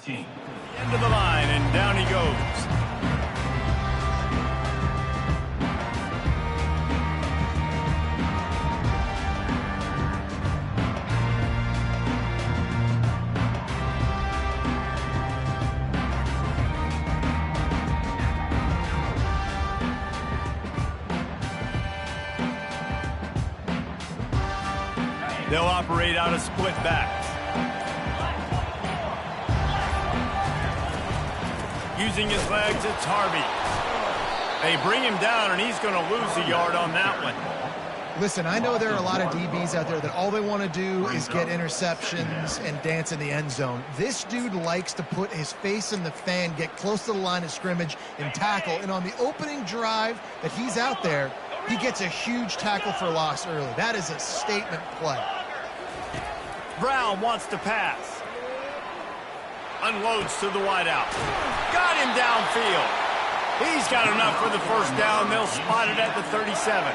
Team. End of the line, and down he goes. They'll operate out of split backs. Using his legs, it's Harvey. They bring him down, and he's going to lose a yard on that one. Listen, I know there are a lot of DBs out there that all they want to do is get interceptions and dance in the end zone. This dude likes to put his face in the fan, get close to the line of scrimmage, and tackle. And on the opening drive that he's out there, he gets a huge tackle for loss early. That is a statement play. Brown wants to pass. Unloads to the wideout. Got him downfield. He's got enough for the first down. They'll spot it at the 37.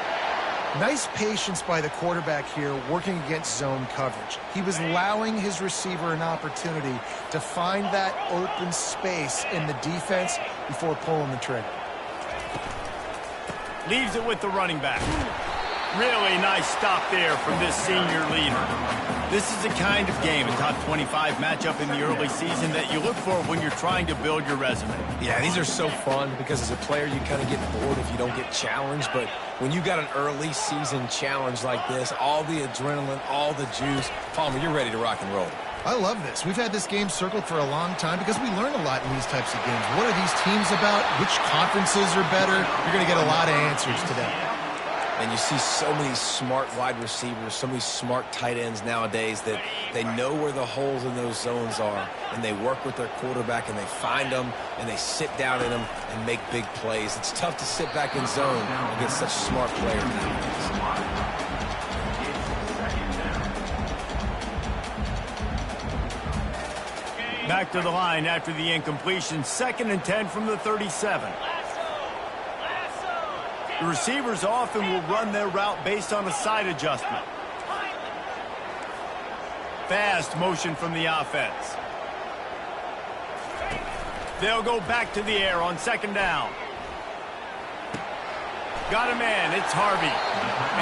Nice patience by the quarterback here working against zone coverage. He was allowing his receiver an opportunity to find that open space in the defense before pulling the trigger. Leaves it with the running back. Really nice stop there from this senior leader. This is the kind of game, a top 25 matchup in the early season, that you look for when you're trying to build your resume. Yeah, these are so fun because as a player you kind of get bored if you don't get challenged, but when you got an early season challenge like this, all the adrenaline, all the juice, Palmer, you're ready to rock and roll. I love this. We've had this game circled for a long time because we learn a lot in these types of games. What are these teams about? Which conferences are better? You're going to get a lot of answers today. And you see so many smart wide receivers, so many smart tight ends nowadays that they know where the holes in those zones are, and they work with their quarterback, and they find them, and they sit down in them and make big plays. It's tough to sit back in zone against such smart players nowadays. Back to the line after the incompletion. 2nd and 10 from the 37. The receivers often will run their route based on a side adjustment. Fast motion from the offense. They'll go back to the air on 2nd down. Got a man, it's Harvey.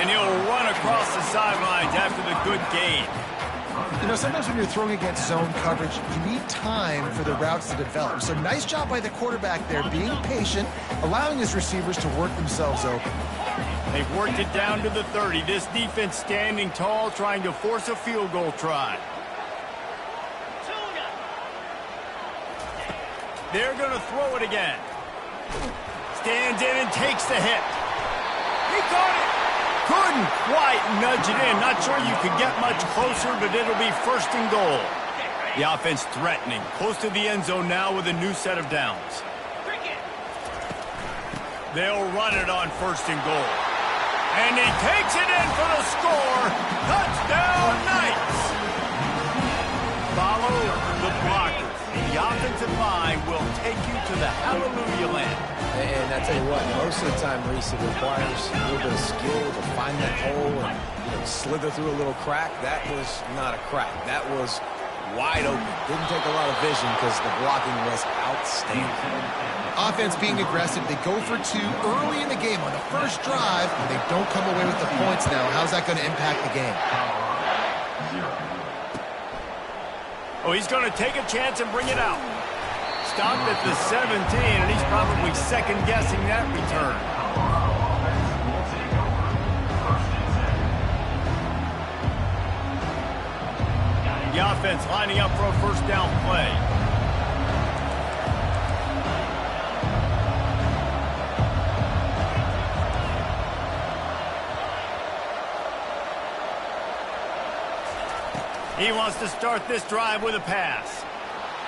And he'll run across the sidelines after the good gain. You know, sometimes when you're throwing against zone coverage, you need time for the routes to develop. So nice job by the quarterback there, being patient, allowing his receivers to work themselves open. They've worked it down to the 30. This defense standing tall, trying to force a field goal try. They're going to throw it again. Stands in and takes the hit. He caught it. Couldn't quite nudge it in. Not sure you could get much closer, but it'll be 1st and goal. The offense threatening. Close to the end zone now with a new set of downs. They'll run it on 1st and goal. And he takes it in for the score. Touchdown, Knights. Follow the blockers. The offensive line will take you to the hallelujah land. And I tell you what, most of the time, Reese, it requires a little bit of skill to find that hole and slither through a little crack. That was not a crack. That was wide open. Didn't take a lot of vision because the blocking was outstanding. Offense being aggressive. They go for 2 early in the game on the first drive, and they don't come away with the points now. How's that going to impact the game? Oh, he's going to take a chance and bring it out. Stopped at the 17, and he's probably second-guessing that return. The offense lining up for a 1st down play. He wants to start this drive with a pass.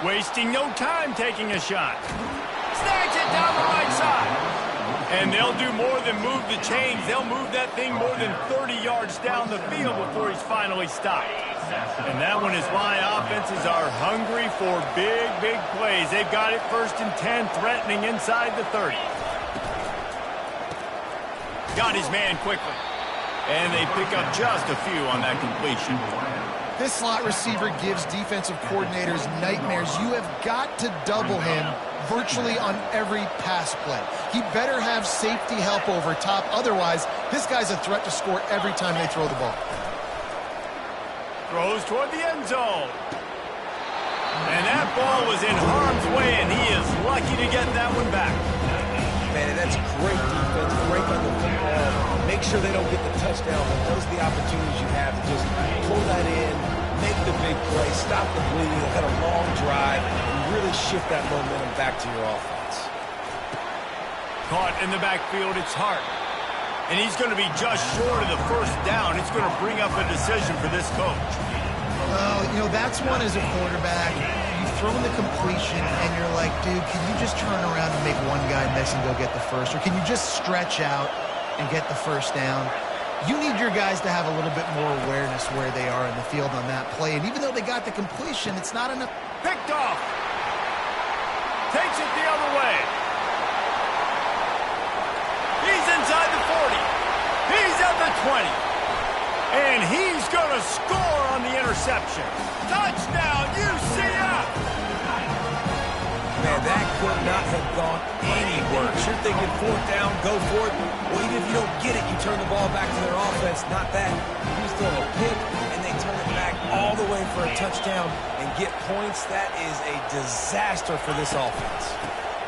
Wasting no time taking a shot. Snags it down the right side. And they'll do more than move the chains. They'll move that thing more than 30 yards down the field before he's finally stopped. And that one is why offenses are hungry for big, big plays. They've got it 1st and 10, threatening inside the 30. Got his man quickly. And they pick up just a few on that completion. This slot receiver gives defensive coordinators nightmares. You have got to double him virtually on every pass play. He better have safety help over top. Otherwise, this guy's a threat to score every time they throw the ball. Throws toward the end zone. And that ball was in harm's way, and he is lucky to get that one back. Man, and that's great defense, great on the football. Make sure they don't get the touchdown, but those are the opportunities you have to just pull that in, make the big play, stop the bleeding, have a long drive, and really shift that momentum back to your offense. Caught in the backfield, it's Hart. And he's going to be just short of the first down. It's going to bring up a decision for this coach. Well, you know, that's one as a quarterback. You throw in the completion, and you're like, dude, can you just turn around and make one guy miss and go get the first? Or can you just stretch out and get the first down? You need your guys to have a little bit more awareness where they are in the field on that play. And even though they got the completion, it's not enough. Picked off. Takes it the other way. He's inside the 40. He's at the 20. And he's going to score on the interception. Touchdown, UCF! Man, that could not have gone any worse. You're thinking fourth down, go for it. Well, even if you don't get it, you turn the ball back to their offense. Not that. You just throw a pick, and they turn it back all the way for a touchdown and get points. That is a disaster for this offense.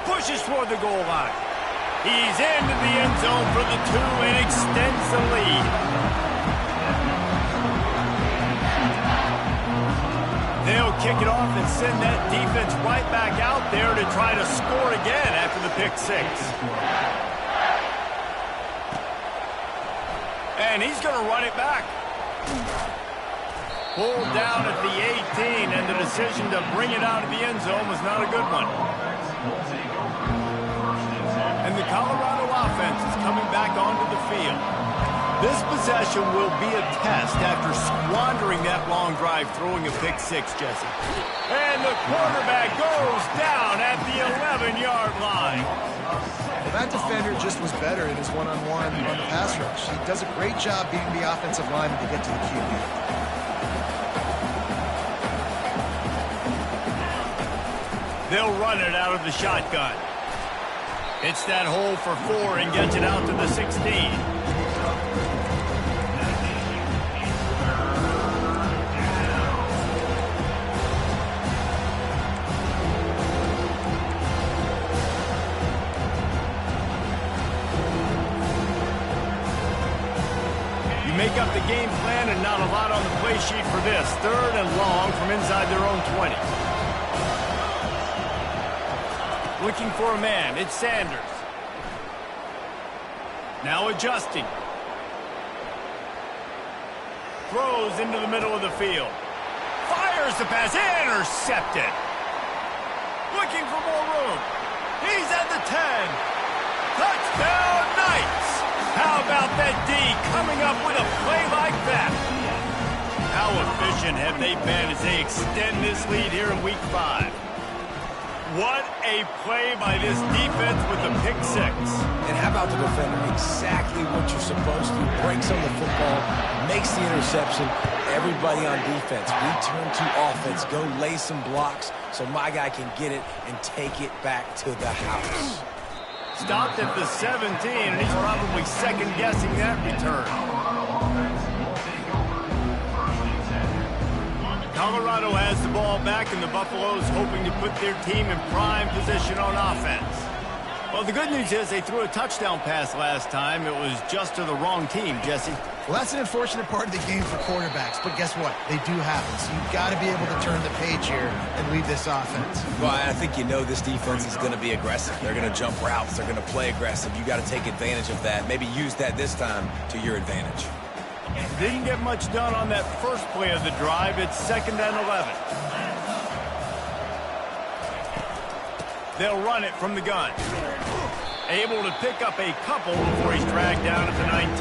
Pushes toward the goal line. He's into the end zone for the 2 and extends the lead. They'll kick it off and send that defense right back out there to try to score again after the pick 6. And he's going to run it back. Pulled down at the 18, and the decision to bring it out of the end zone was not a good one. And the Colorado offense is coming back onto the field. This possession will be a test after squandering that long drive throwing a pick 6, Jesse. And the quarterback goes down at the 11-yard line. Well, that defender just was better in his one-on-one on the pass rush. He does a great job beating the offensive lineman to get to the QB. They'll run it out of the shotgun. Hits that hole for 4 and gets it out to the 16. Make up the game plan and not a lot on the play sheet for this. 3rd and long from inside their own 20. Looking for a man. It's Sanders. Now adjusting. Throws into the middle of the field. Fires the pass. Intercepted. Looking for more room. He's at the 10. Touchdown, Knights. How about that D coming up with a play like that? How efficient have they been as they extend this lead here in Week 5? What a play by this defense with the pick 6. And how about the defender? Exactly what you're supposed to. Breaks on the football, makes the interception. Everybody on defense, return to offense. Go lay some blocks so my guy can get it and take it back to the house. Stopped at the 17, and he's probably second-guessing that return. Colorado has the ball back, and the Buffaloes hoping to put their team in prime position on offense. Well, the good news is they threw a touchdown pass last time. It was just to the wrong team, Jesse. Well, that's an unfortunate part of the game for quarterbacks, but guess what? They do happen, so you've got to be able to turn the page here and lead this offense. Well, I think you know this defense is going to be aggressive. They're going to jump routes. They're going to play aggressive. You got to take advantage of that. Maybe use that this time to your advantage. Didn't get much done on that first play of the drive. It's 2nd and 11. They'll run it from the gun. Able to pick up a couple before he's dragged down at the 19.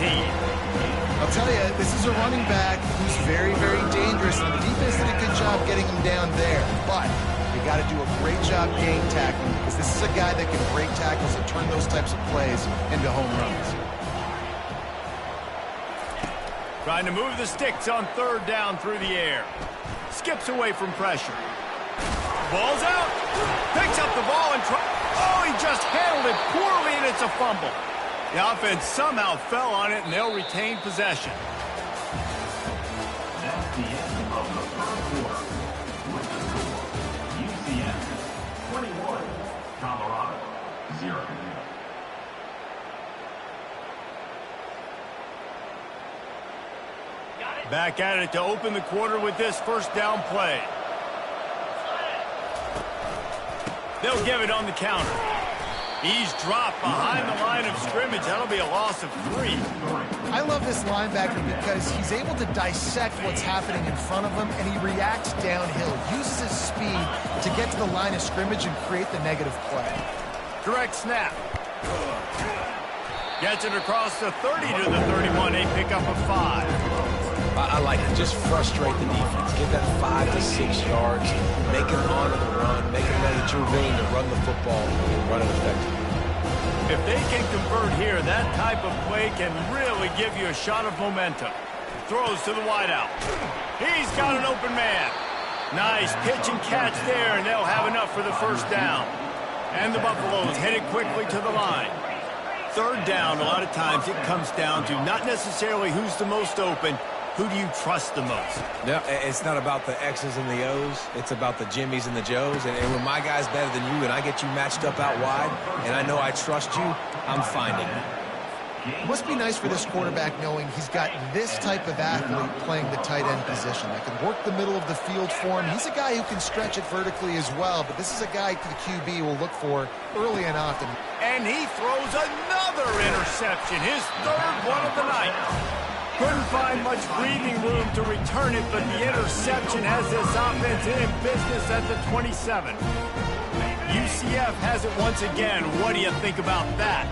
I'll tell you, this is a running back who's very, very dangerous, and the defense did a good job getting him down there. But you got to do a great job game tackling, because this is a guy that can break tackles and turn those types of plays into home runs. Trying to move the sticks on third down through the air. Skips away from pressure. Ball's out. Picks up the ball and oh, he just handled it poorly, and it's a fumble. The offense somehow fell on it, and they'll retain possession. That's the end of the first quarter. With the score, UCF 21, Colorado 0. Back at it to open the quarter with this first down play. They'll give it on the counter. He's dropped behind the line of scrimmage. That'll be a loss of 3. I love this linebacker because he's able to dissect what's happening in front of him, and he reacts downhill, uses his speed to get to the line of scrimmage and create the negative play. Direct snap. Gets it across the 30 to the 31. A pickup of 5. I like it. Just frustrate the defense. Get that 5 to 6 yards. Make them honor the run. Make them know that you're willing to run the football and run it effectively. If they can convert here, that type of play can really give you a shot of momentum. Throws to the wideout. He's got an open man. Nice pitch and catch there, and they'll have enough for the first down. And the Buffaloes headed quickly to the line. Third down, a lot of times it comes down to not necessarily who's the most open. Who do you trust the most? No, it's not about the X's and the O's. It's about the Jimmys and the Joes. And when my guy's better than you and I get you matched up out wide and I know I trust you, I'm finding it. It must be nice for this quarterback knowing he's got this type of athlete playing the tight end position that can work the middle of the field for him. He's a guy who can stretch it vertically as well, but this is a guy the QB will look for early and often. And he throws another interception, his third one of the night. Couldn't find much breathing room to return it, but the interception has this offense in business at the 27. UCF has it once again. What do you think about that?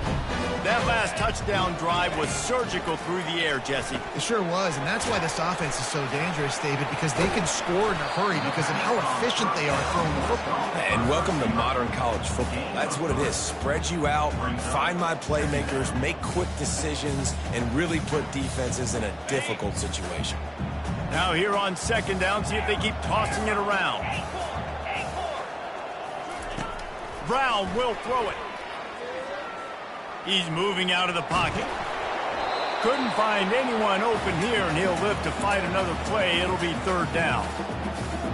That last touchdown drive was surgical through the air, Jesse. It sure was, and that's why this offense is so dangerous, David, because they can score in a hurry because of how efficient they are throwing the football. And welcome to modern college football. That's what it is. Spread you out, find my playmakers, make quick decisions, and really put defenses in a difficult situation. Now here on second down, see if they keep tossing it around. Brown will throw it. He's moving out of the pocket. Couldn't find anyone open here, and he'll live to fight another play. It'll be third down.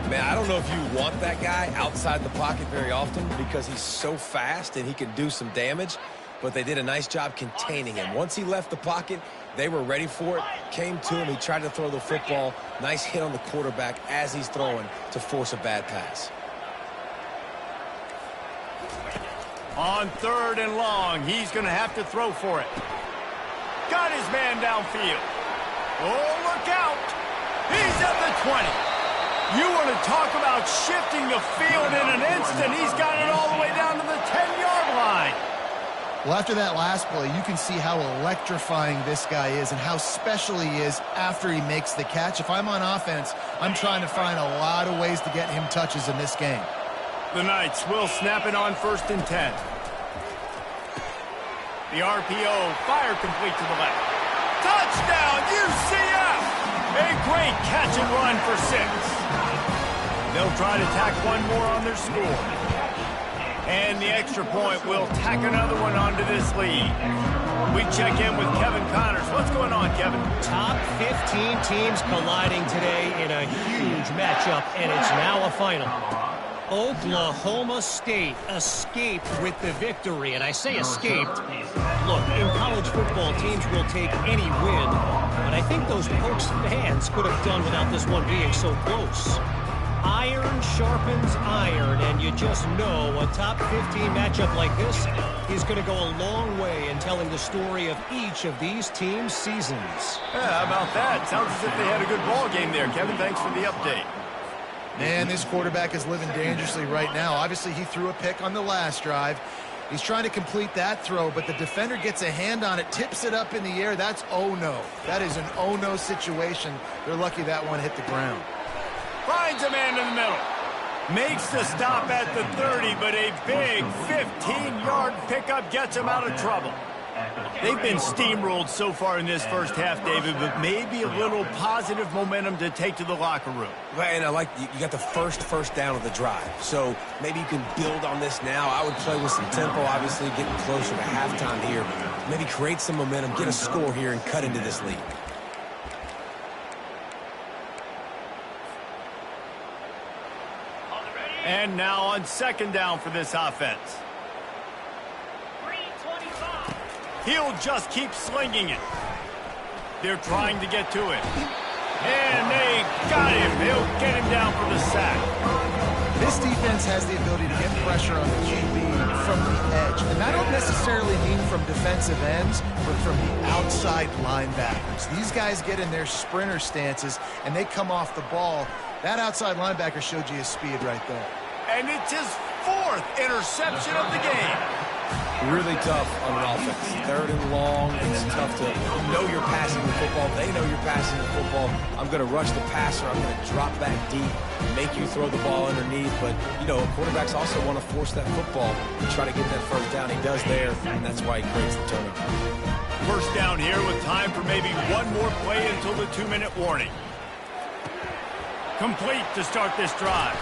Man, I don't know if you want that guy outside the pocket very often because he's so fast and he can do some damage, but they did a nice job containing him. Once he left the pocket, they were ready for it, came to him, he tried to throw the football. Nice hit on the quarterback as he's throwing to force a bad pass. On third and long, he's going to have to throw for it. Got his man downfield. Oh, look out. He's at the 20. You want to talk about shifting the field in an instant. He's got it all the way down to the 10-yard line. Well, after that last play, you can see how electrifying this guy is and how special he is after he makes the catch. If I'm on offense, I'm trying to find a lot of ways to get him touches in this game. The Knights will snap it on 1st and 10. The RPO, fire complete to the left. Touchdown, UCF! A great catch and run for 6. They'll try to tack one more on their score. And the extra point will tack another one onto this lead. We check in with Kevin Connors. What's going on, Kevin? Top 15 teams colliding today in a huge matchup, and it's now a final. Oklahoma State escaped with the victory, and I say escaped. Look, in college football, teams will take any win, but I think those Pokes fans could have done without this one being so close. Iron sharpens iron, and you just know a top 15 matchup like this is going to go a long way in telling the story of each of these teams' seasons. Yeah, how about that? Sounds as if they had a good ball game there. Kevin, thanks for the update. Man, this quarterback is living dangerously right now. Obviously, he threw a pick on the last drive. He's trying to complete that throw, but the defender gets a hand on it, tips it up in the air. That's oh-no. That is an oh-no situation. They're lucky that one hit the ground. Finds a man in the middle. Makes the stop at the 30, but a big 15-yard pickup gets him out of trouble. They've been steamrolled so far in this first half, David, but maybe a little positive momentum to take to the locker room. Right, and I like you got the first down of the drive. So maybe you can build on this now. I would play with some tempo, obviously getting closer to halftime here. Maybe create some momentum, get a score here, and cut into this lead. And now on second down for this offense. He'll just keep slinging it. They're trying to get to it. And they got him. They'll get him down for the sack. This defense has the ability to get pressure on the QB from the edge. And I don't necessarily mean from defensive ends, but from the outside linebackers. These guys get in their sprinter stances, and they come off the ball. That outside linebacker showed you his speed right there. And it's his 4th interception of the game. Really tough on an offense. 3rd and long. It's tough to know you're passing the football. They know you're passing the football. I'm going to rush the passer. I'm going to drop back deep, make you throw the ball underneath. But, you know, quarterbacks also want to force that football and try to get that first down. He does there, and that's why he creates the turnover. First down here with time for maybe one more play until the 2-minute warning. Complete to start this drive.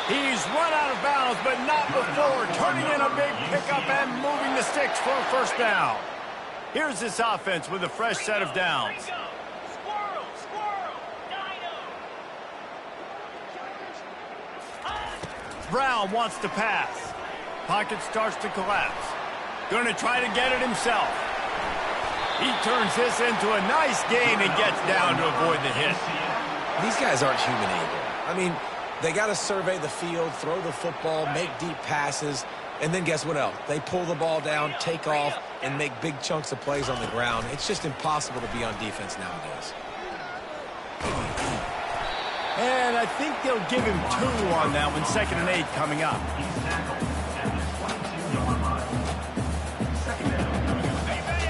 He's run out of bounds, but not before turning in a big pickup and moving the sticks for a first down. Here's this offense with a fresh set of downs. Squirrel, Dino. Brown wants to pass. Pocket starts to collapse. Going to try to get it himself. He turns this into a nice gain and gets down to avoid the hit. These guys aren't human either. I mean, they got to survey the field, throw the football, make deep passes, and then guess what else? They pull the ball down, take off, and make big chunks of plays on the ground. It's just impossible to be on defense nowadays. And I think they'll give him 2 on that one. 2nd and 8 coming up.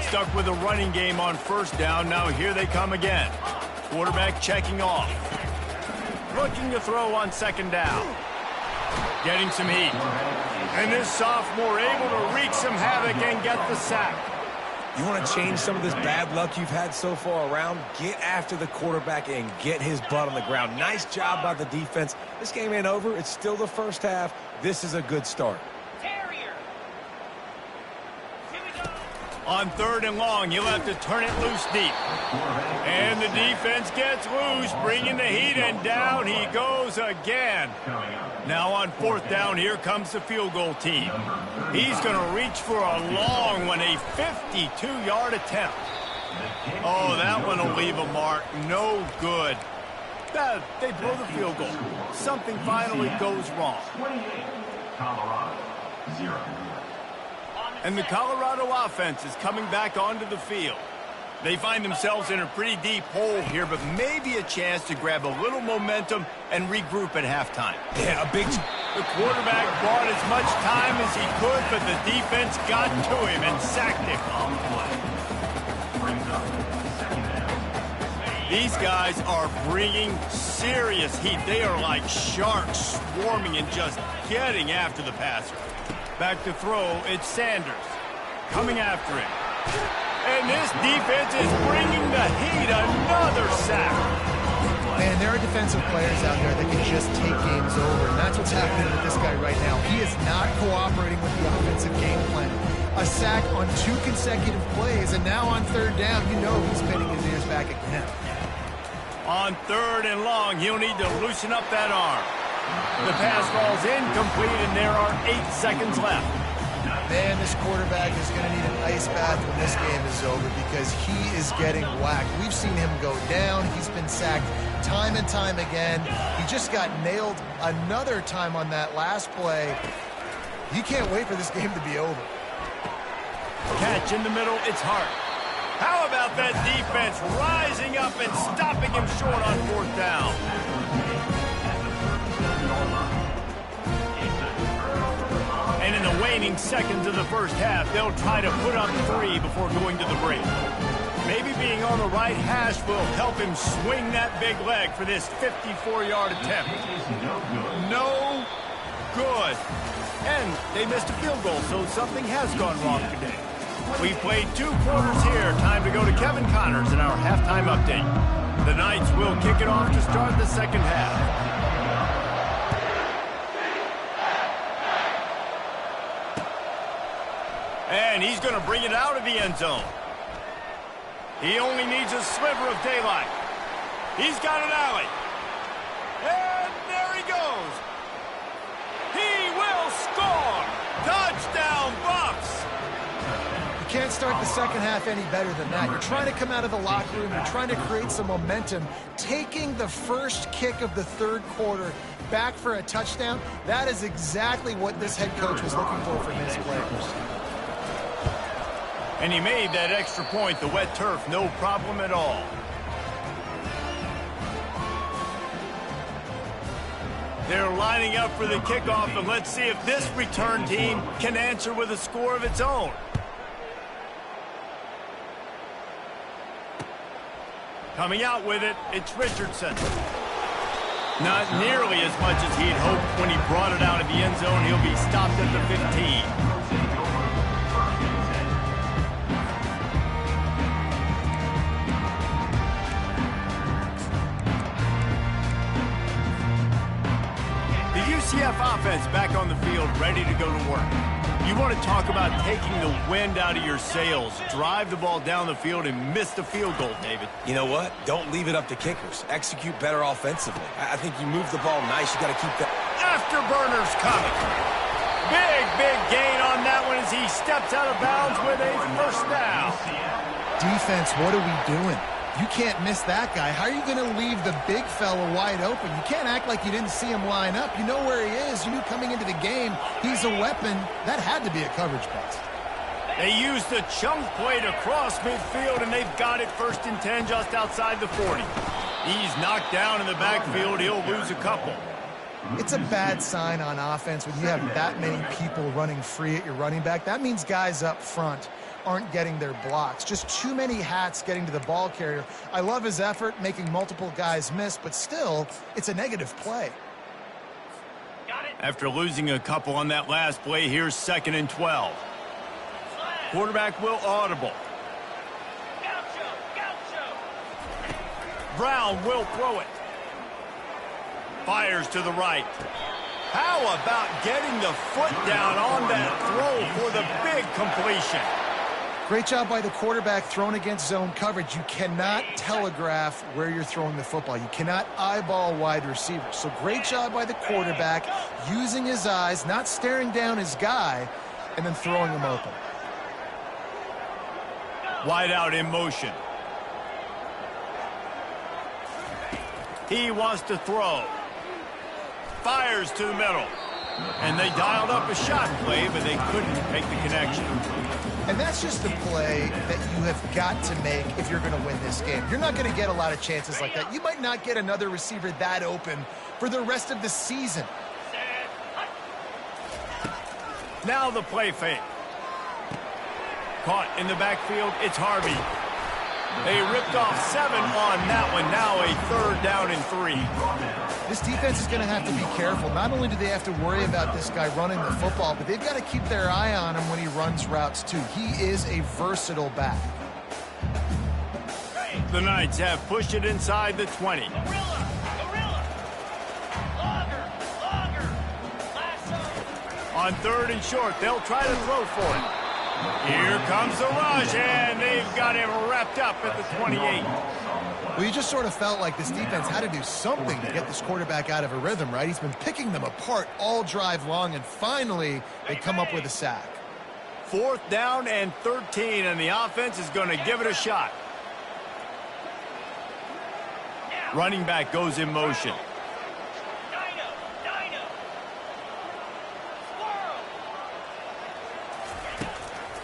Stuck with a running game on first down. Now here they come again. Quarterback checking off. Looking to throw on 2nd down. Getting some heat. And this sophomore able to wreak some havoc and get the sack. You want to change some of this bad luck you've had so far around? Get after the quarterback and get his butt on the ground. Nice job by the defense. This game ain't over. It's still the first half. This is a good start. On 3rd and long, he'll have to turn it loose deep. And the defense gets loose, bringing the heat, and down he goes again. Now on 4th down, here comes the field goal team. He's going to reach for a long one, a 52-yard attempt. Oh, that one will leave a mark. No good. They blow the field goal. Something finally goes wrong. 28, Colorado, 0. And the Colorado offense is coming back onto the field. They find themselves in a pretty deep hole here, but maybe a chance to grab a little momentum and regroup at halftime. Yeah, a big... The quarterback bought as much time as he could, but the defense got to him and sacked him. These guys are bringing serious heat. They are like sharks swarming and just getting after the passer. Back to throw, it's Sanders. Coming after him. And this defense is bringing the heat. Another sack. Man, there are defensive players out there that can just take games over, and that's what's happening with this guy right now. He is not cooperating with the offensive game plan. A sack on 2 consecutive plays, and now on 3rd down, you know he's pinning his ears back again. On 3rd and long, he'll need to loosen up that arm. The pass falls incomplete, and there are 8 seconds left. Man, this quarterback is going to need an ice bath when this game is over because he is getting whacked. We've seen him go down. He's been sacked time and time again. He just got nailed another time on that last play. He can't wait for this game to be over. Catch in the middle, it's Hart. How about that defense rising up and stopping him short on 4th down? And in the waning seconds of the first half, they'll try to put up 3 before going to the break. Maybe being on the right hash will help him swing that big leg for this 54-yard attempt. No good. And they missed a field goal, so something has gone wrong today. We played 2 quarters here. Time to go to Kevin Connors in our halftime update. The Knights will kick it off to start the second half. And he's going to bring it out of the end zone. He only needs a sliver of daylight. He's got an alley. And there he goes. He will score. Touchdown, Bucks. You can't start the second half any better than that. You're trying to come out of the locker room. You're trying to create some momentum. Taking the first kick of the third quarter back for a touchdown, that is exactly what this head coach was looking for from his players. And he made that extra point, the wet turf, no problem at all. They're lining up for the kickoff, and let's see if this return team can answer with a score of its own. Coming out with it, it's Richardson. Not nearly as much as he'd hoped when he brought it out of the end zone. He'll be stopped at the 15. UCF offense back on the field, ready to go to work. You want to talk about taking the wind out of your sails. Drive the ball down the field and miss the field goal, David. You know what? Don't leave it up to kickers. Execute better offensively. I think you move the ball nice. You got to keep that. Afterburners coming. Big gain on that one as he steps out of bounds with a first down. Defense, what are we doing? You can't miss that guy. How are you going to leave the big fella wide open? You can't act like you didn't see him line up. You know where he is. You knew coming into the game he's a weapon. That had to be a coverage pass. They used the chunk play to cross midfield, and they've got it 1st and 10 just outside the 40. He's knocked down in the backfield. He'll lose a couple. It's a bad sign on offense when you have that many people running free at your running back. That means guys up front aren't getting their blocks. Just too many hats getting to the ball carrier. I love his effort, making multiple guys miss, but still, it's a negative play. After losing a couple on that last play, here's 2nd and 12. Quarterback will audible. Brown will throw it. Fires to the right. How about getting the foot down on that throw for the big completion? Great job by the quarterback thrown against zone coverage. You cannot telegraph where you're throwing the football. You cannot eyeball wide receivers. So great job by the quarterback using his eyes, not staring down his guy, and then throwing him open. Wide out in motion. He wants to throw. Fires to the middle. And they dialed up a shot play, but they couldn't make the connection. And that's just the play that you have got to make if you're going to win this game. You're not going to get a lot of chances like that. You might not get another receiver that open for the rest of the season. Now the play fake. Caught in the backfield, it's Harvey. They ripped off 7 on that one. Now a 3rd down and 3. This defense is going to have to be careful. Not only do they have to worry about this guy running the football, but they've got to keep their eye on him when he runs routes too. He is a versatile back. The Knights have pushed it inside the 20. On 3rd and short, they'll try to throw for it. Here comes the rush, and they've got him wrapped up at the 28. Well, you just sort of felt like this defense had to do something to get this quarterback out of a rhythm, right? He's been picking them apart all drive long, and finally they come up with a sack. 4th down and 13, and the offense is going to give it a shot. Running back goes in motion.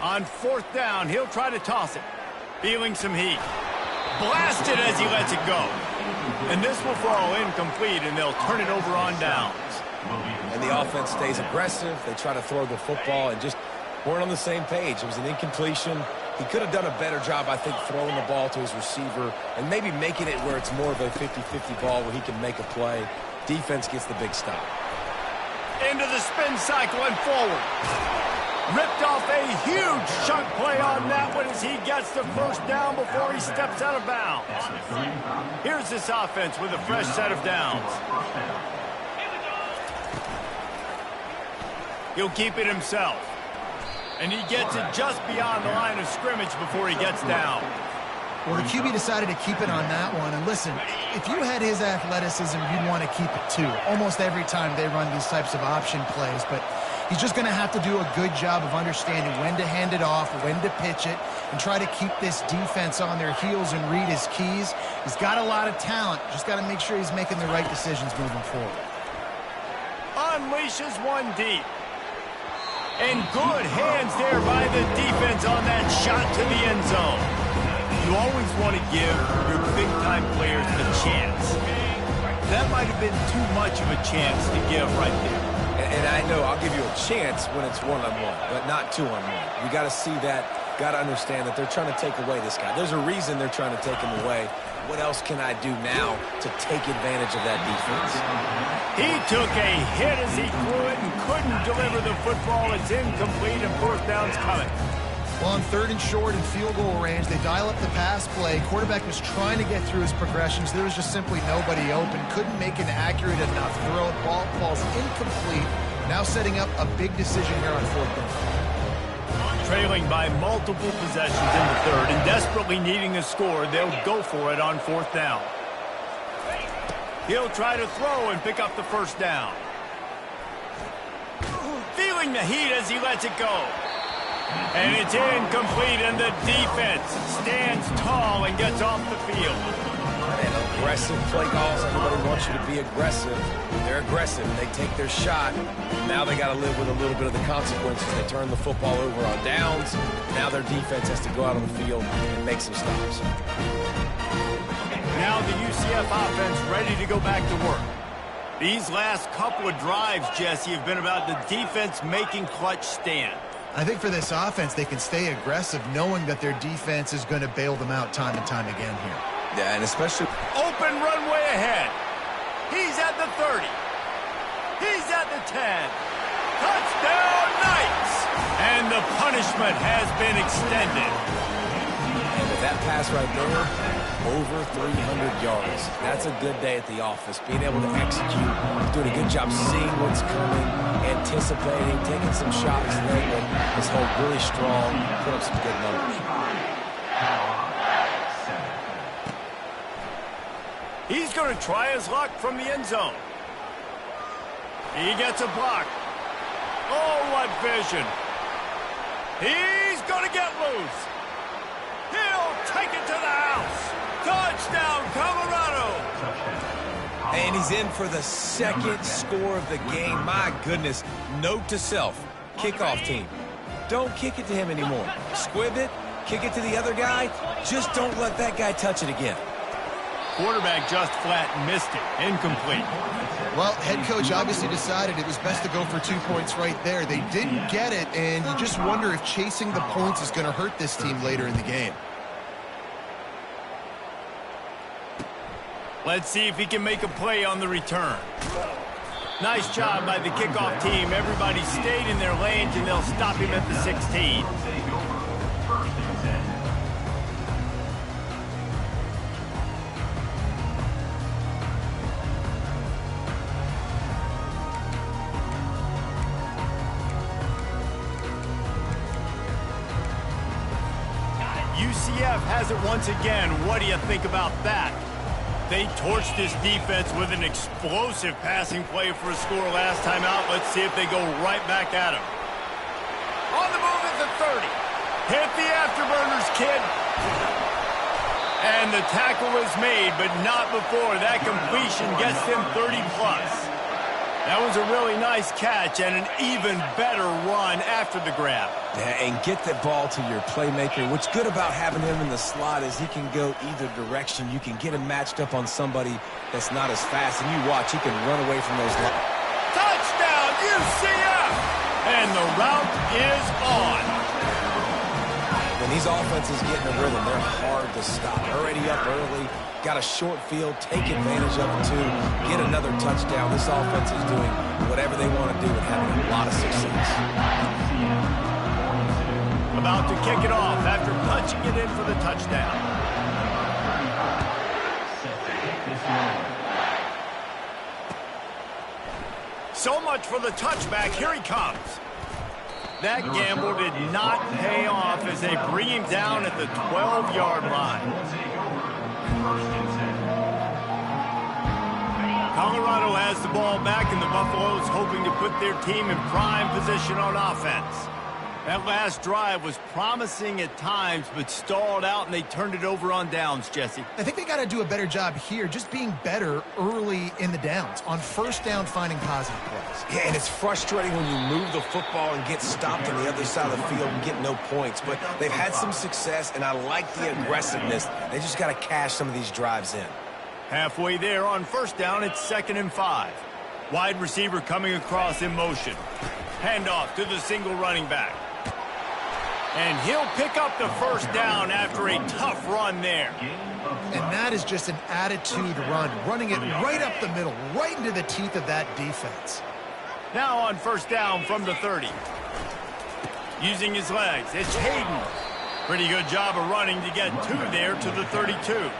On 4th down, he'll try to toss it. Feeling some heat. Blasted as he lets it go. And this will fall incomplete, and they'll turn it over on downs. And the offense stays aggressive. They try to throw the football and just weren't on the same page. It was an incompletion. He could have done a better job, I think, throwing the ball to his receiver and maybe making it where it's more of a 50-50 ball where he can make a play. Defense gets the big stop. Into the spin cycle and forward. Ripped off a huge chunk play on that one as he gets the first down before he steps out of bounds. Here's this offense with a fresh set of downs. He'll keep it himself. And he gets it just beyond the line of scrimmage before he gets down. Well, the QB decided to keep it on that one. And listen, if you had his athleticism, you'd want to keep it too. Almost every time they run these types of option plays. But he's just going to have to do a good job of understanding when to hand it off, when to pitch it, and try to keep this defense on their heels and read his keys. He's got a lot of talent. Just got to make sure he's making the right decisions moving forward. Unleashes one deep. And good hands there by the defense on that shot to the end zone. You always want to give your big-time players a chance. That might have been too much of a chance to give right there. And I know I'll give you a chance when it's one-on-one, but not two-on-one. You got to see that, got to understand that they're trying to take away this guy. There's a reason they're trying to take him away. What else can I do now to take advantage of that defense? He took a hit as he threw it and couldn't deliver the football. It's incomplete and fourth down's coming. Well, on 3rd and short and field goal range, they dial up the pass play. Quarterback was trying to get through his progressions. There was just simply nobody open. Couldn't make an accurate enough throw. Ball falls incomplete. Now setting up a big decision here on 4th down. Trailing by multiple possessions in the 3rd and desperately needing a score, they'll go for it on 4th down. He'll try to throw and pick up the first down. Feeling the heat as he lets it go. And it's incomplete, and the defense stands tall and gets off the field. And aggressive play calls. Everybody wants you to be aggressive. They're aggressive. They take their shot. Now they got to live with a little bit of the consequences. They turn the football over on downs. Now their defense has to go out on the field and make some stops. Now the UCF offense ready to go back to work. These last couple of drives, Jesse, have been about the defense making clutch stand. I think for this offense, they can stay aggressive knowing that their defense is going to bail them out time and time again here. Yeah, and especially open runway ahead. He's at the 30. He's at the 10. Touchdown Knights! And the punishment has been extended. And with that pass right there, over 300 yards. That's a good day at the office. Being able to execute, doing a good job seeing what's coming, anticipating, taking some shots there, but his hold really strong, put up some good numbers. He's going to try his luck from the end zone. He gets a block. Oh, what vision. He's going to get loose. He'll take it to the house. Touchdown, Colorado. And he's in for the second score of the game. My goodness. Note to self, kickoff team. Don't kick it to him anymore. Squib it, kick it to the other guy. Just don't let that guy touch it again. Quarterback just flat missed it. Incomplete. Well, head coach obviously decided it was best to go for 2 points right there. They didn't get it, and you just wonder if chasing the points is going to hurt this team later in the game. Let's see if he can make a play on the return. Nice job by the kickoff team. Everybody stayed in their lanes, and they'll stop him at the 16. UCF has it once again. What do you think about that? They torched this defense with an explosive passing play for a score last time out. Let's see if they go right back at him. On the move at the 30. Hit the afterburners, kid. And the tackle is made, but not before. That completion gets them 30+. That was a really nice catch and an even better run after the grab. Yeah, and get the ball to your playmaker. What's good about having him in the slot is he can go either direction. You can get him matched up on somebody that's not as fast, and you watch, he can run away from those lines. Touchdown, UCF! And the route is on. When these offenses get in a rhythm, they're hard to stop. Already up early, got a short field, take advantage of it too, get another touchdown. This offense is doing whatever they want to do and having a lot of success. about to kick it off after punching it in for the touchdown. So much for the touchback. Here he comes. That gamble did not pay off as they bring him down at the 12-yard line. Colorado has the ball back, and the Buffaloes hoping to put their team in prime position on offense. That last drive was promising at times, but stalled out, and they turned it over on downs, Jesse. I think they got to do a better job here, just being better early in the downs, on first down finding positive plays. Yeah, and it's frustrating when you move the football and get stopped on the other side of the field and get no points. But they've had some success, and I like the aggressiveness. They just got to cash some of these drives in. Halfway there on first down, it's 2nd and 5. Wide receiver coming across in motion. Handoff to the single running back. And he'll pick up the first down after a tough run there. And that is just an attitude run, running it right up the middle, right into the teeth of that defense. Now on first down from the 30. Using his legs, it's Hayden. Pretty good job of running to get there to the 32.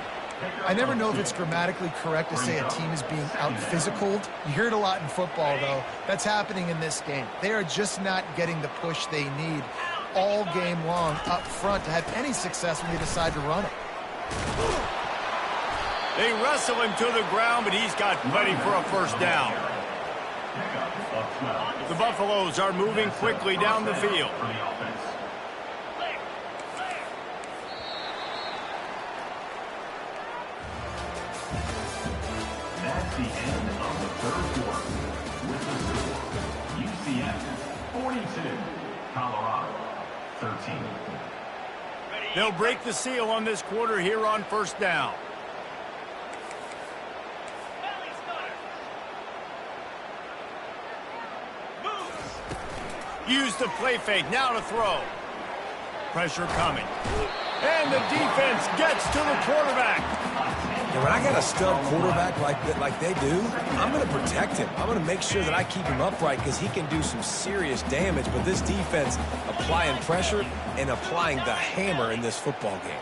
I never know if it's grammatically correct to say a team is being out-physicaled. You hear it a lot in football, though. That's happening in this game. They are just not getting the push they need all game long up front to have any success when they decide to run it. They wrestle him to the ground, but he's got plenty for a first down. The Buffaloes are moving quickly down the field. That's the end of the third quarter. With the score, UCF 42, Colorado 13. They'll break the seal on this quarter here on first down. Use the play fake, now to throw. Pressure coming. And the defense gets to the quarterback. And when I got a stud quarterback like they do, I'm going to protect him. I'm going to make sure that I keep him upright because he can do some serious damage. But this defense applying pressure and applying the hammer in this football game.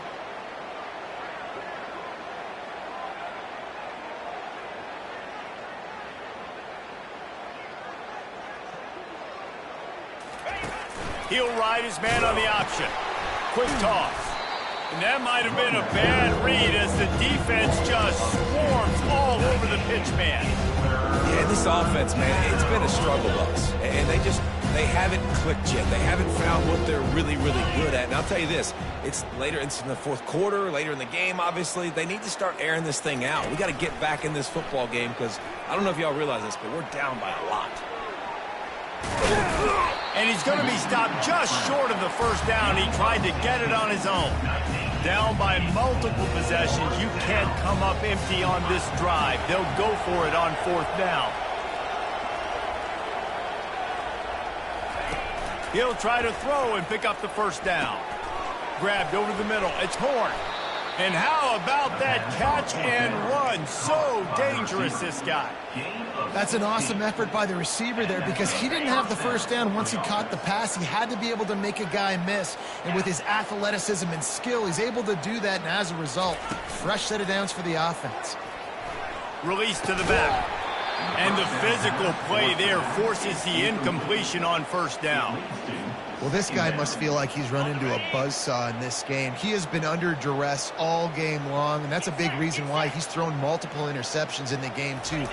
He'll ride his man on the option. Quick toss. And that might have been a bad read as the defense just swarms all over the pitch man. Yeah, this offense, man, it's been a struggle bus. And they haven't clicked yet. They haven't found what they're really, really good at. And I'll tell you this, it's in the fourth quarter, later in the game, obviously. They need to start airing this thing out. We got to get back in this football game because I don't know if y'all realize this, but we're down by a lot. And he's going to be stopped just short of the first down. He tried to get it on his own. Down by multiple possessions. You can't come up empty on this drive. They'll go for it on fourth down. He'll try to throw and pick up the first down. Grabbed over the middle. It's Horn. And how about that catch and run? So dangerous, this guy. That's an awesome effort by the receiver there because he didn't have the first down once he caught the pass. He had to be able to make a guy miss. And with his athleticism and skill, he's able to do that. And as a result, fresh set of downs for the offense. Release to the back. And the physical play there forces the incompletion on first down. Well, this guy must feel like he's run into a buzzsaw in this game. He has been under duress all game long, and that's a big reason why he's thrown multiple interceptions in the game, too.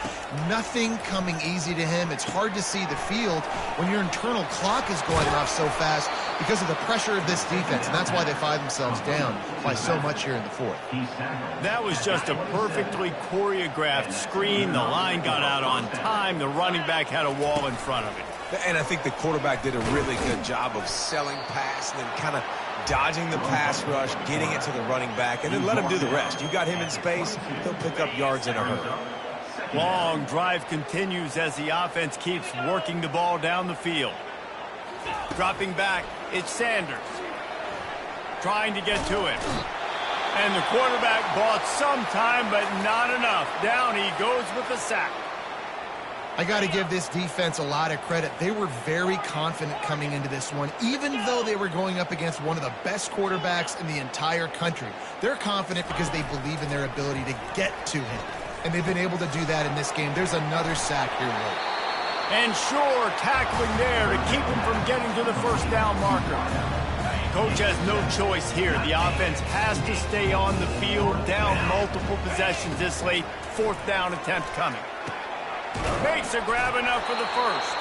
Nothing coming easy to him. It's hard to see the field when your internal clock is going off so fast because of the pressure of this defense, and that's why they find themselves down by so much here in the fourth. That was just a perfectly choreographed screen. The line got out on time. The running back had a wall in front of it. And I think the quarterback did a really good job of selling pass and then kind of dodging the pass rush, getting it to the running back, and then let him do the rest. You got him in space, he'll pick up yards in a hurry. Long drive continues as the offense keeps working the ball down the field. Dropping back, it's Sanders. Trying to get to it. And the quarterback bought some time, but not enough. Down he goes with the sack. I got to give this defense a lot of credit. They were very confident coming into this one, even though they were going up against one of the best quarterbacks in the entire country. They're confident because they believe in their ability to get to him, and they've been able to do that in this game. There's another sack here, Will. And sure, tackling there to keep him from getting to the first down marker. Coach has no choice here. The offense has to stay on the field, down multiple possessions this late. Fourth down attempt coming. Makes a grab enough for the first.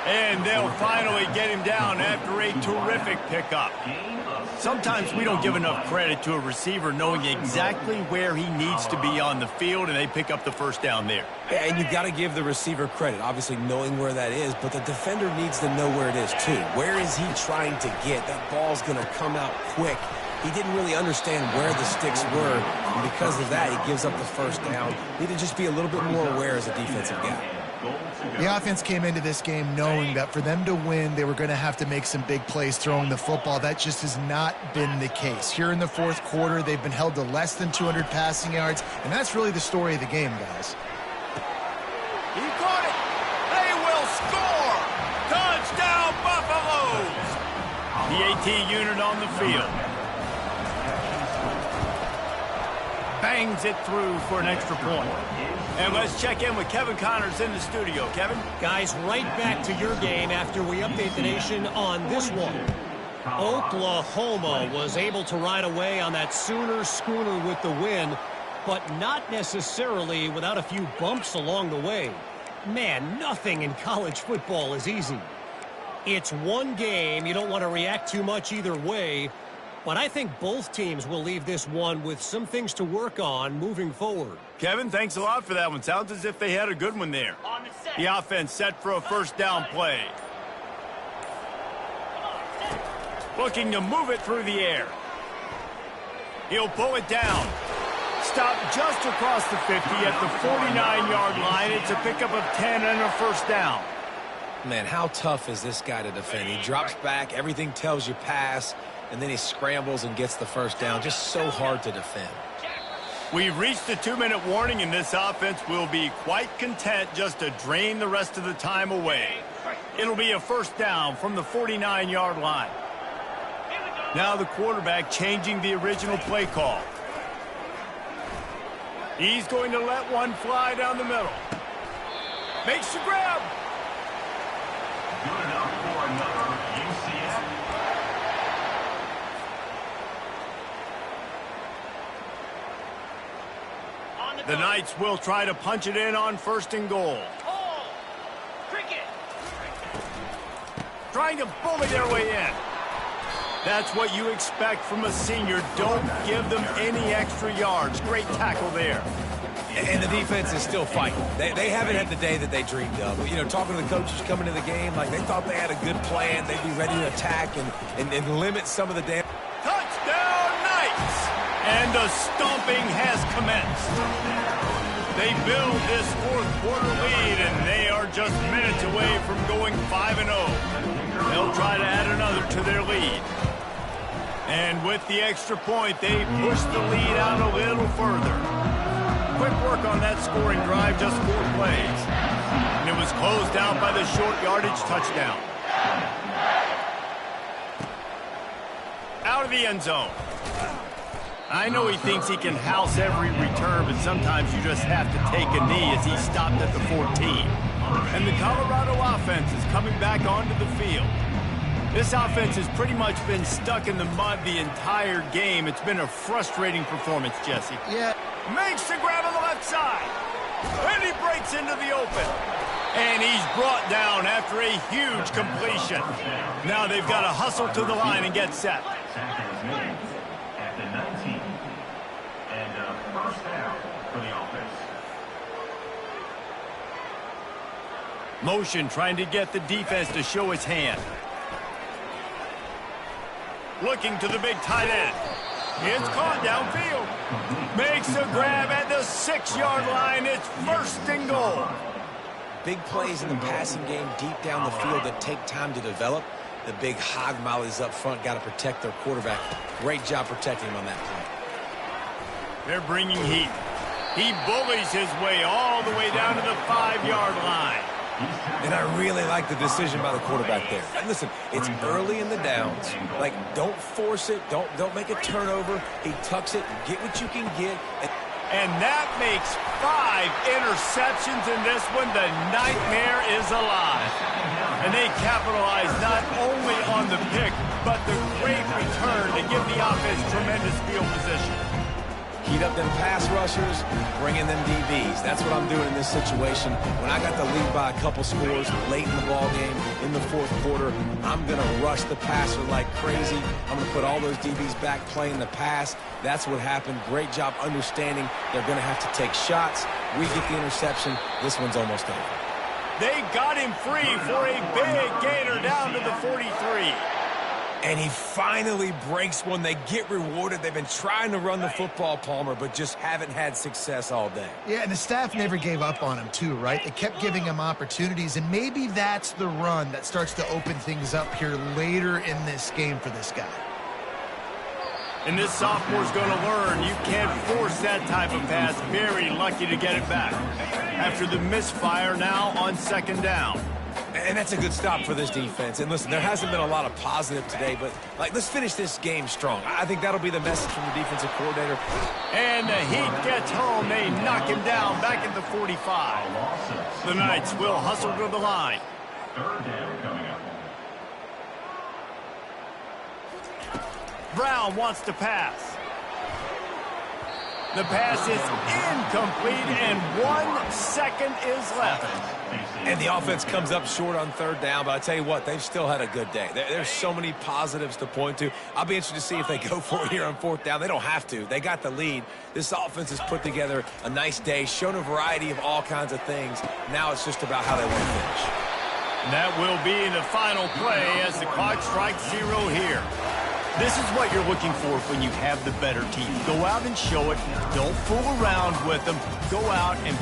And they'll finally get him down after a terrific pickup. Sometimes we don't give enough credit to a receiver knowing exactly where he needs to be on the field, and they pick up the first down there. Yeah, and you got to give the receiver credit, obviously knowing where that is, but the defender needs to know where it is too. Where is he trying to get? That ball's going to come out quick. He didn't really understand where the sticks were, and because of that, he gives up the first down. Need to just be a little bit more aware as a defensive guy. The offense came into this game knowing that for them to win, they were going to have to make some big plays throwing the football. That just has not been the case. Here in the fourth quarter, they've been held to less than 200 passing yards, and that's really the story of the game, guys. He caught it. They will score. Touchdown, Buffaloes. The AT unit on the field. Bangs it through for an extra point. And let's check in with Kevin Connors in the studio. Kevin? Guys, right back to your game after we update the nation on this one. Oklahoma was able to ride away on that Sooner schooner with the win, but not necessarily without a few bumps along the way. Man, nothing in college football is easy. It's one game. You don't want to react too much either way, but I think both teams will leave this one with some things to work on moving forward. Kevin, thanks a lot for that one. Sounds as if they had a good one there. The offense set for a first down play. Looking to move it through the air. He'll pull it down. Stop just across the 50 at the 49-yard line. It's a pickup of 10 and a first down. Man, how tough is this guy to defend? He drops back, everything tells you pass, and then he scrambles and gets the first down. Just so hard to defend. We've reached the 2-minute warning, and this offense will be quite content just to drain the rest of the time away. It'll be a first down from the 49-yard line. Now the quarterback changing the original play call. He's going to let one fly down the middle. Makes the grab. Good enough for another UCF. The Knights will try to punch it in on first and goal. Cricket. Trying to bully their way in. That's what you expect from a senior. Don't give them any extra yards. Great tackle there. And the defense is still fighting. They haven't had the day that they dreamed of. You know, talking to the coaches coming to the game, like they thought they had a good plan. They'd be ready to attack and limit some of the damage. Touchdown, Knights! And the stomping has commenced. They build this fourth quarter lead, and they are just minutes away from going 5-0. They'll try to add another to their lead. And with the extra point, they push the lead out a little further. Quick work on that scoring drive, just 4 plays. And it was closed out by the short yardage touchdown. Out of the end zone. I know he thinks he can house every return, but sometimes you just have to take a knee as he stopped at the 14. And the Colorado offense is coming back onto the field. This offense has pretty much been stuck in the mud the entire game. It's been a frustrating performance, Jesse. Yeah. Makes the grab on the left side. And he breaks into the open. And he's brought down after a huge completion. Now they've got to hustle to the line and get set. Tackle is made at the 19. And first down for the offense. Motion trying to get the defense to show its hand. Looking to the big tight end. It's caught downfield. Makes a grab at the 6-yard line. It's first and goal. Big plays in the passing game deep down the field that take time to develop. The big hog mollies up front got to protect their quarterback. Great job protecting him on that play. They're bringing heat. He bullies his way all the way down to the 5-yard line. And I really like the decision by the quarterback there. And listen, it's early in the downs. Like, don't force it. Don't make a turnover. He tucks it. Get what you can get. And that makes 5 interceptions in this one. The nightmare is alive. And they capitalize not only on the pick, but the great return to give the offense tremendous field position. Heat up them pass rushers, bring in them DBs. That's what I'm doing in this situation. When I got the lead by a couple scores late in the ball game, in the fourth quarter, I'm going to rush the passer like crazy. I'm going to put all those DBs back playing the pass. That's what happened. Great job understanding they're going to have to take shots. We get the interception. This one's almost over. They got him free for a big gainer down to the 43. And he finally breaks one. They get rewarded. They've been trying to run the football, Palmer, but just haven't had success all day. Yeah, and the staff never gave up on him, too, right? They kept giving him opportunities, and maybe that's the run that starts to open things up here later in this game for this guy. And this sophomore's going to learn you can't force that type of pass. Very lucky to get it back. After the misfire now on second down. And that's a good stop for this defense. And listen, there hasn't been a lot of positive today, but let's finish this game strong. I think that'll be the message from the defensive coordinator. And the heat gets home. They knock him down back at the 45. The Knights will hustle to the line. Third down coming up. Brown wants to pass. The pass is incomplete, and 1 second is left. And the offense comes up short on third down, but I tell you what, they've still had a good day. There's so many positives to point to. I'll be interested to see if they go for it here on fourth down. They don't have to. They got the lead. This offense has put together a nice day, shown a variety of all kinds of things. Now it's just about how they want to finish. That will be the final play as the clock strikes 0 here. This is what you're looking for when you have the better team. Go out and show it. Don't fool around with them. Go out and